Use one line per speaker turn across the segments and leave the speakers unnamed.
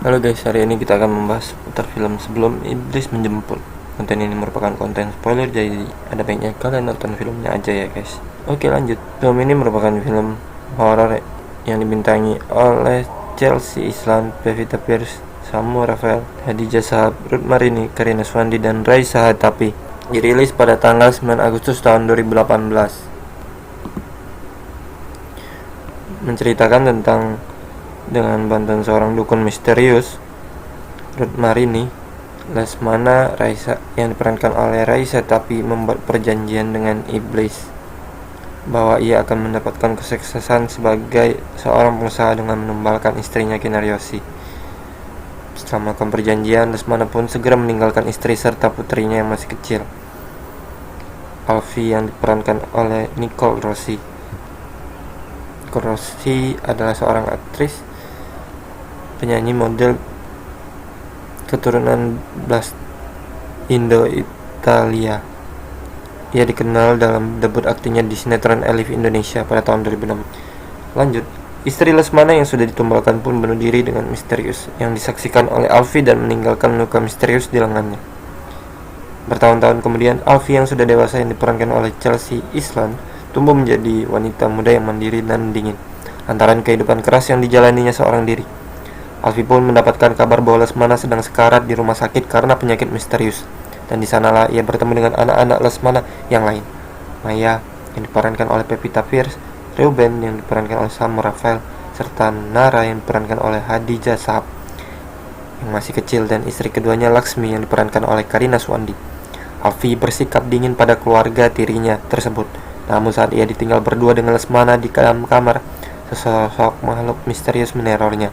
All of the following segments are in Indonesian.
Halo guys, hari ini kita akan membahas seputar film Sebelum Iblis Menjemput. Konten ini merupakan konten spoiler, jadi ada baiknya kalian nonton filmnya aja ya guys. Oke lanjut, film ini merupakan film horor yang dibintangi oleh Chelsea Islan, Pevita Pierce, Samu Rafael, Hadijah Shahab, Ruth Marini, Karina Swandi, dan Raisa Hatapi. Dirilis pada tanggal 9 Agustus tahun 2018. Menceritakan tentang dengan bantuan seorang dukun misterius, Ruth Marini, Lesmana Raisa yang diperankan oleh Raisa tapi membuat perjanjian dengan iblis bahwa ia akan mendapatkan kesuksesan sebagai seorang pengusaha dengan menumbalkan istrinya Kinaryosi. Setelah melakukan perjanjian, Lesmana pun segera meninggalkan istri serta putrinya yang masih kecil, Alfie, yang diperankan oleh Nicole Rossi. Nicole Rossi adalah seorang aktris, penyanyi, model keturunan Blas Indo-Italia. Ia dikenal dalam debut aktingnya di sinetron Elif Indonesia pada tahun 2006. Lanjut, istri Lesmana yang sudah ditumbalkan pun bunuh diri dengan misterius yang disaksikan oleh Alfie dan meninggalkan luka misterius di lengannya. Bertahun-tahun kemudian, Alfie yang sudah dewasa yang diperankan oleh Chelsea Islan tumbuh menjadi wanita muda yang mandiri dan dingin lantaran kehidupan keras yang dijalaninya seorang diri. Alfie pun mendapatkan kabar bahwa Lesmana sedang sekarat di rumah sakit karena penyakit misterius, dan di sanalah ia bertemu dengan anak-anak Lesmana yang lain, Maya yang diperankan oleh Pevita Pierce, Reuben yang diperankan oleh Samu Rafael, serta Nara yang diperankan oleh Hadijah Shahab yang masih kecil, dan istri keduanya Laksmi yang diperankan oleh Karina Swandi. Alfie bersikap dingin pada keluarga tirinya tersebut, namun saat ia ditinggal berdua dengan Lesmana di dalam kamar, sesosok makhluk misterius menerornya.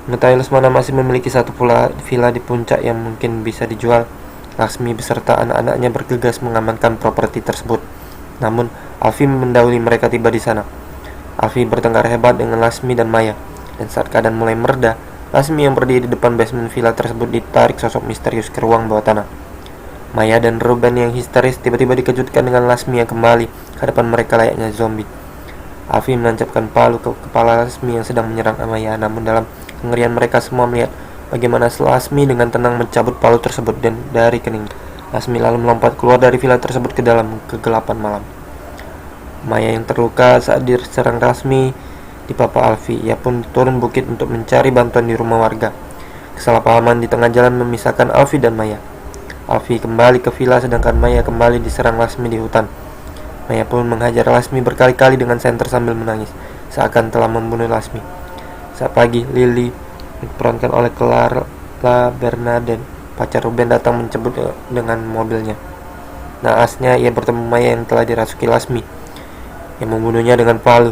Mengetahui Lesmana masih memiliki satu pula villa di puncak yang mungkin bisa dijual, Laksmi beserta anak-anaknya bergegas mengamankan properti tersebut. Namun, Alfie mendahului mereka tiba di sana. Alfie bertengkar hebat dengan Laksmi dan Maya, dan saat keadaan mulai mereda, Laksmi yang berdiri di depan basement villa tersebut ditarik sosok misterius ke ruang bawah tanah. Maya dan Reuben yang histeris tiba-tiba dikejutkan dengan Laksmi yang kembali ke hadapan mereka layaknya zombie. Alfie menancapkan palu ke kepala Laksmi yang sedang menyerang Maya, namun dalam kengerian mereka semua melihat bagaimana Laksmi dengan tenang mencabut palu tersebut dan dari kening. Laksmi lalu melompat keluar dari villa tersebut ke dalam kegelapan malam. Maya yang terluka saat diserang Laksmi dipapa Alfie. Ia pun turun bukit untuk mencari bantuan di rumah warga. Kesalahpahaman di tengah jalan memisahkan Alfie dan Maya. Alfie kembali ke villa sedangkan Maya kembali diserang Laksmi di hutan. Maya pun menghajar Laksmi berkali-kali dengan senter sambil menangis, seakan telah membunuh Laksmi. Saat pagi, Lily diperankan oleh Clara Bernarden, pacar Ruben, datang menjemput dengan mobilnya. Naasnya ia bertemu Maya yang telah dirasuki Laksmi, yang membunuhnya dengan palu.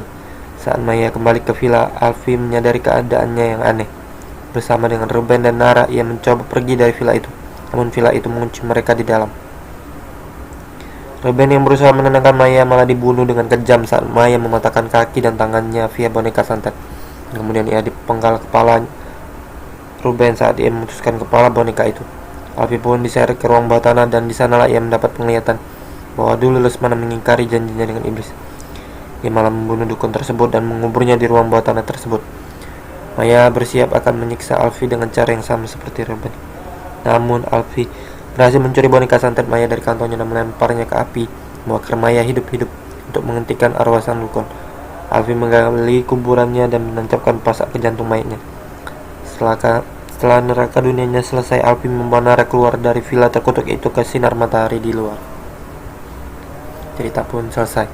Saat Maya kembali ke villa, Alfie menyadari keadaannya yang aneh. Bersama dengan Ruben dan Nara, ia mencoba pergi dari villa itu, namun villa itu mengunci mereka di dalam. Ruben yang berusaha menenangkan Maya malah dibunuh dengan kejam saat Maya mematahkan kaki dan tangannya via boneka santet. Kemudian ia dipenggal kepala Ruben saat ia memutuskan kepala boneka itu. Alfie pun diseret ke ruang bawah tanah, dan di sanalah ia mendapat penglihatan bahwa dulu Lesmana mengingkari janjinya dengan iblis. Ia malah membunuh dukun tersebut dan menguburnya di ruang bawah tanah tersebut. Maya bersiap akan menyiksa Alfie dengan cara yang sama seperti Ruben. Namun Alfie berhasil mencuri boneka santet Maya dari kantongnya dan melemparnya ke api, membakar Maya hidup-hidup untuk menghentikan arwah sang dukun. Alfie menggali kuburannya dan menancapkan pasak ke jantung mayatnya. Setelah neraka dunianya selesai, Alfie membawa Nara keluar dari villa terkutuk itu ke sinar matahari di luar. Cerita pun selesai.